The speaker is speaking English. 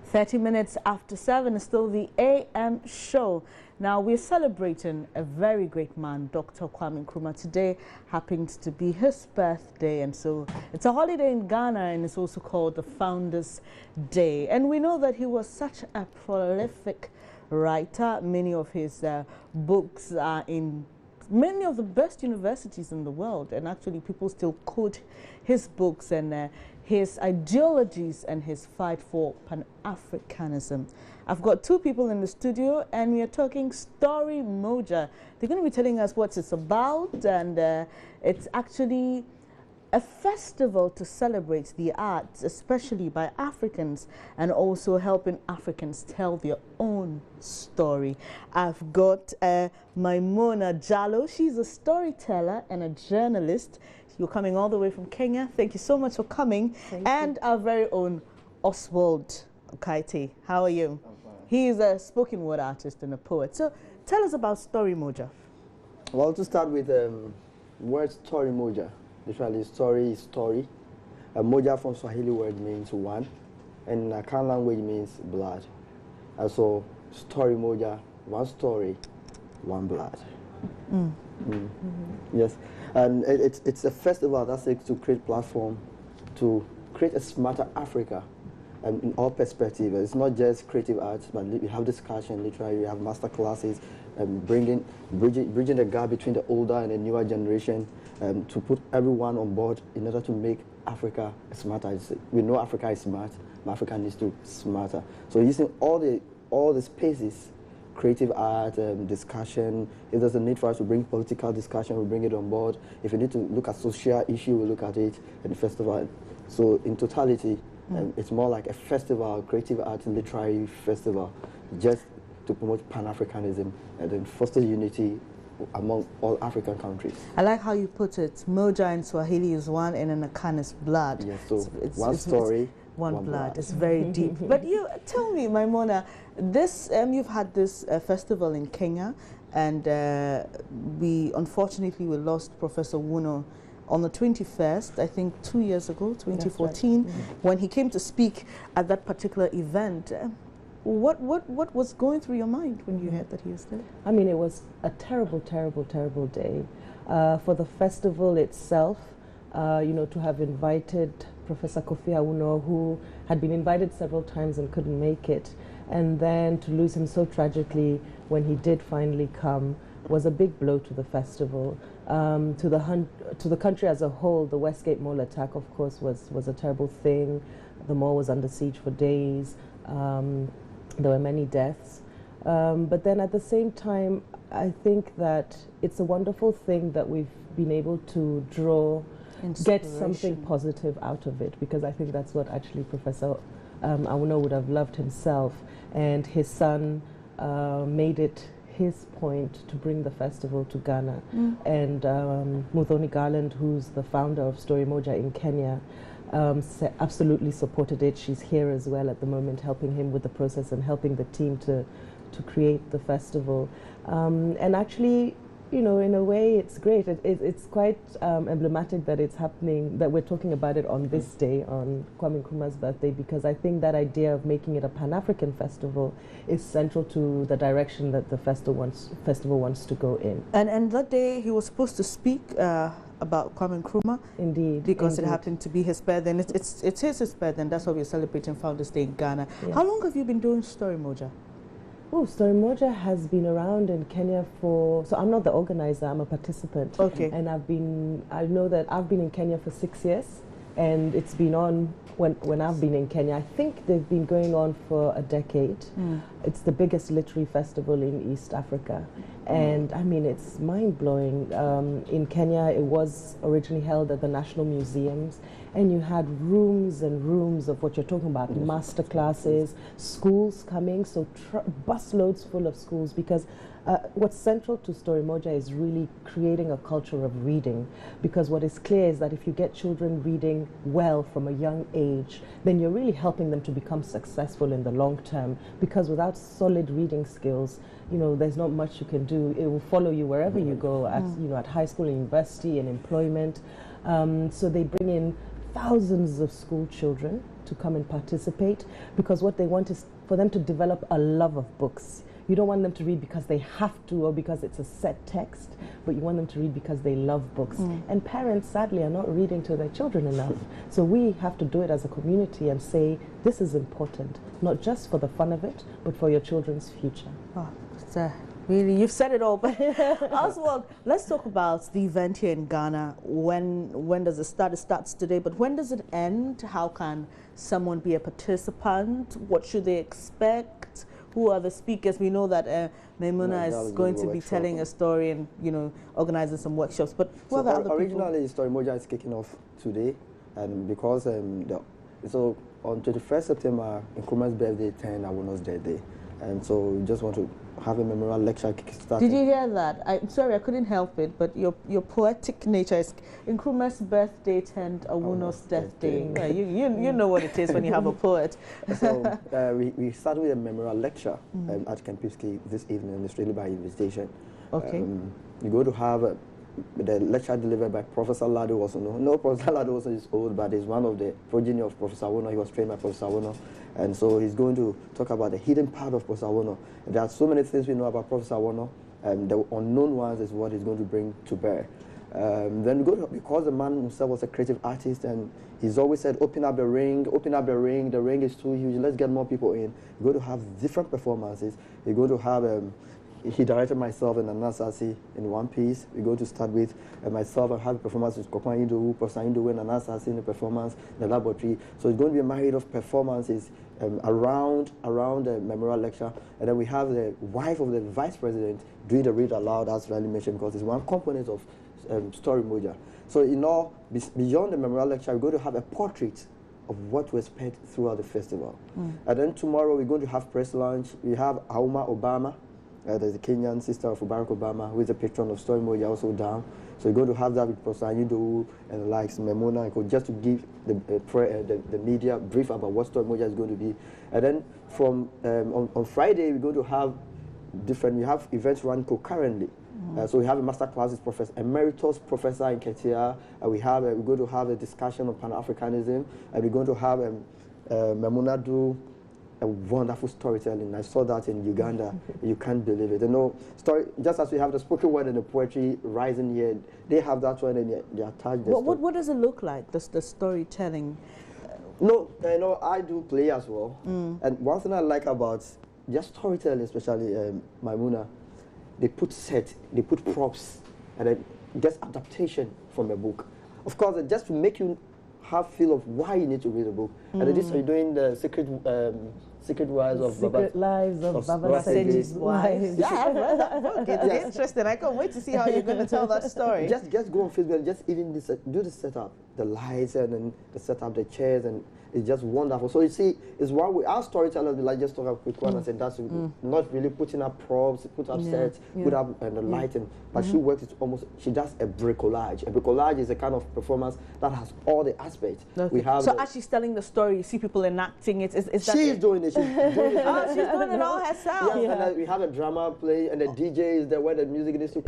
30 minutes after 7 is still the AM show. Now we're celebrating a very great man, Dr. Kwame Nkrumah. Today happens to be his birthday, and so it's a holiday in Ghana, and it's also called the Founders Day. And we know that he was such a prolific writer. Many of his books are in many of the best universities in the world, and actually people still quote his books and his ideologies and his fight for Pan-Africanism. I've got two people in the studio, and we are talking Storymoja. They're going to be telling us what it's about, and it's actually a festival to celebrate the arts, especially by Africans, and also helping Africans tell their own story. I've got Maimona Jallo. She's a storyteller and a journalist. You're coming all the way from Kenya. Thank you so much for coming. And our very own Oswald Okaite. How are you? I'm fine. He is a spoken word artist and a poet. So tell us about Storymoja. Well, to start with word Storymoja. Literally, story is story. Moja from Swahili word means one, and in Akan language means blood. And so Storymoja, one story, one blood. Yes, and it's a festival that seeks to create platform to create a smarter Africa, in all perspectives. It's not just creative arts, but we have discussion, literally, we have master classes, bridging the gap between the older and the newer generation, to put everyone on board in order to make Africa smarter. We know Africa is smart, but Africa needs to be smarter. So using all the spaces, creative art, discussion. If there's a need for us to bring political discussion, we bring it on board. If you need to look at social issue, we look at it in the festival. So in totality, it's more like a festival, creative art, literary festival, just to promote Pan-Africanism and then foster unity among all African countries. I like how you put it. Moja in Swahili is one, and in Akan is blood. Yes, so one story, one blood. It's very deep. But you tell me, Maimona, this you've had this festival in Kenya, and we unfortunately lost Professor Wuno on the 21st, I think 2 years ago, 2014, right. When he came to speak at that particular event. What was going through your mind when you heard that he was dead? I mean, it was a terrible, terrible, terrible day. For the festival itself, you know, to have invited Professor Kofi Awuno, who had been invited several times and couldn't make it, and then to lose him so tragically when he did finally come, was a big blow to the festival. To the country as a whole, the Westgate Mall attack, of course, was a terrible thing. The mall was under siege for days. There were many deaths. But then at the same time, I think that it's a wonderful thing that we've been able to get something positive out of it, because I think that's what actually Professor Awuno would have loved himself, and his son made it his point to bring the festival to Ghana. And Muthoni Garland, who's the founder of Storymoja in Kenya, absolutely supported it. She's here as well at the moment, helping him with the process and helping the team to create the festival. And actually, you know, in a way, it's great. It's quite emblematic that it's happening, that we're talking about it on this day, on Kwame Nkrumah's birthday, because I think that idea of making it a Pan-African festival is central to the direction that the festival wants to go in. And that day, he was supposed to speak about Kwame Nkrumah. Indeed. Because it happened to be his birthday. And it's his birthday, and that's why we're celebrating Founders Day in Ghana. Yes. How long have you been doing Storymoja? Oh, Storymoja has been around in Kenya so I'm not the organizer, I'm a participant. Okay. And I know that I've been in Kenya for 6 years, and it's been on when I've been in Kenya. I think they've been going on for a decade. It's the biggest literary festival in East Africa. And I mean, it's mind-blowing. In Kenya, it was originally held at the National Museums, and you had rooms and rooms of what you're talking about, master classes, schools coming, so busloads full of schools, because what's central to Storymoja is really creating a culture of reading, because what is clear is that if you get children reading well from a young age, then you're really helping them to become successful in the long term, because without solid reading skills, you know, there's not much you can do. It will follow you wherever you go, at high school, university, and employment. So they bring in thousands of school children to come and participate, because what they want is for them to develop a love of books. You don't want them to read because they have to or because it's a set text, but you want them to read because they love books. And parents, sadly, are not reading to their children enough. So we have to do it as a community and say, this is important, not just for the fun of it, but for your children's future. Oh, it's, really, you've said it all. But Oswald, let's talk about the event here in Ghana. When does it start? It starts today, but when does it end? How can someone be a participant? What should they expect? Who are the speakers? We know that Maimuna is going to be telling a story and, you know, organizing some workshops. But what are the other originally, Storymoja is kicking off today, and because so on 21st September, Nkrumah's birthday, 10 Awuno's death day, and so we just want to have a memorial lecture kick-started. Did you hear that? I'm sorry, I couldn't help it, but your poetic nature is Nkrumah's birthday, 10 Awuno's death day. Yeah, you know what it is when you have a poet. So we started with a memorial lecture at Kempinski this evening, and it's really by invitation. Okay. We're going to have the lecture delivered by Professor Lado also. No, Professor Lado also is old, but he's one of the progeny of Professor Awono. He was trained by Professor Awono. And so he's going to talk about the hidden part of Professor Awono. There are so many things we know about Professor Awono, and the unknown ones is what he's going to bring to bear. Then because the man himself was a creative artist, and he's always said, open up the ring, the ring is too huge, let's get more people in. We're going to have different performances. We're going to have he directed myself and Anasasi in one piece. We're going to start with myself. I have a performance with Kokwan Idowu, Professor Idowu, and Anasasi in the performance in the laboratory. So it's going to be a myriad of performances around the memorial lecture. And then we have the wife of the vice president doing the read aloud, as Riley mentioned, because it's one component of Storymoja. So beyond the memorial lecture, we're going to have a portrait of what we expect throughout the festival. And then tomorrow we're going to have press lunch. We have Auma Obama. There's a Kenyan sister of Barack Obama, who is a patron of Storymoja, also down. So we're going to have that with Professor Idowu and the likes, Maimuna, just to give the media brief about what Storymoja is going to be. And then from on Friday, we're going to have we have events run concurrently. So we have a master class with Professor Emeritus Professor in Ketia. We're going to have a discussion on Pan-Africanism, and we're going to have Maimuna do a wonderful storytelling. I saw that in Uganda. You can't believe it. You know, just as we have the spoken word and the poetry rising here, they have that one, and they attach the what does it look like, the storytelling? No, you know, I do play as well. And one thing I like about just storytelling, especially Maimuna, they put props, and then just adaptation from a book. Of course, just to make you have feel of why you need to read a book. And this are doing the Secret Lives of Baba Seji's wives. Yeah, I've read that book. It's interesting. I can't wait to see how you're going to tell that story. Just go on Facebook and just even do the setup, the lights, and then the setup, the chairs, and it's just wonderful. So you see, it's why our storytellers, we like just talk about quick one and say that's not really putting up props, put up sets, put up the lighting, but she works she does a bricolage. A bricolage is a kind of performance that has all the aspects. Okay. We have as she's telling the story, you see people enacting it. Is that she's doing it. She's doing it. Oh, she's doing it all herself. Yeah. And we have a drama play, and the DJ is there where the music needs to